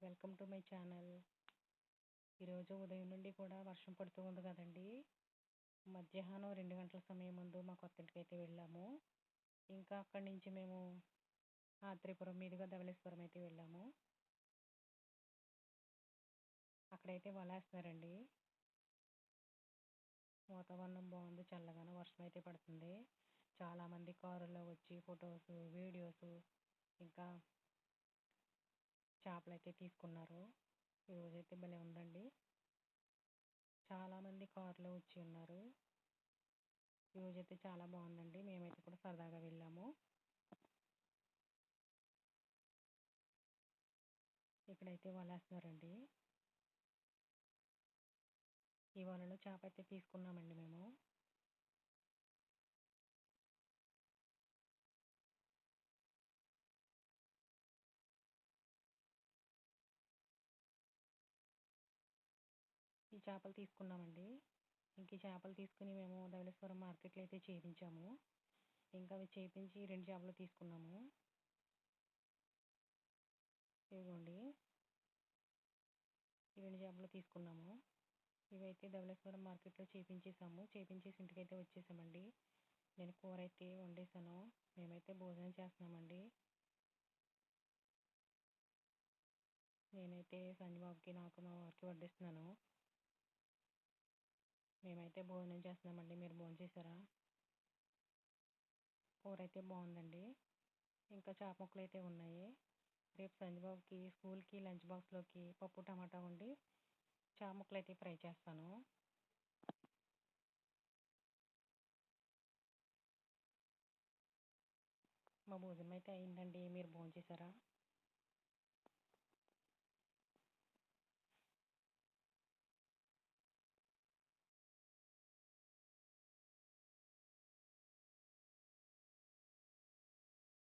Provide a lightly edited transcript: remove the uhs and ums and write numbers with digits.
Welcome to my channel. ఈరోజు ఉదయం నుండి కూడా వర్షం పడుతూ ఉంది కదండి. మధ్యాహ్నం 2 గంటల సమయం ముందు మా కొత్తింటికి అయితే వెళ్ళాము. ఇంకా అక్కడి నుంచి మేము త్రిపురం మీదుగా ధవళేశ్వరం అయితే వెళ్ళాము. అక్కడైతే వలేస్తున్నారండి. వాతావరణం బాగుంది, చల్లగానే వర్షం అయితే పడుతుంది. చాలామంది కారులో వచ్చి ఫొటోస్, వీడియోస్, ఇంకా చేపలు అయితే తీసుకున్నారు. ఈరోజైతే భలే ఉందండి. చాలామంది కారులో వచ్చి ఉన్నారు. ఈరోజైతే చాలా బాగుందండి. మేమైతే కూడా సరదాగా వెళ్ళాము. ఇక్కడైతే వలేస్తున్నారండి. ఈ వలలో చేప అయితే తీసుకున్నామండి మేము. ఈ చేపలు తీసుకున్నామండి. ఇంక ఈ చేపలు తీసుకుని మేము ధవళేశ్వరం మార్కెట్లో అయితే చేయించాము. ఇంకా అవి చేయించి 2 చేపలు తీసుకున్నాము. ఇదిగోండి, ఈ 2 చేపలు తీసుకున్నాము. ఇవైతే ధవళేశ్వరం మార్కెట్లో చేయించేసాము. చేయించేసి ఇంటికైతే వచ్చేసామండి. నేను కూర అయితే వండేసాను. మేమైతే భోజనం చేస్తున్నామండి. నేనైతే సంజయబాబుకి, నాకు, మా వారికి వడ్డిస్తున్నాను. మేమైతే భోజనం చేస్తున్నామండి. మీరు భోజనం చేశారా? కూర అయితే బాగుందండి. ఇంకా చేప ముక్కలు అయితే ఉన్నాయి. రేపు సంజయబాబుకి స్కూల్కి లంచ్ బాక్స్లోకి పప్పు టమాటా వండి చేప ముక్కలు అయితే ఫ్రై చేస్తాను. మా భోజనం అయితే అయిందండి. మీరు భోజనం చేశారా?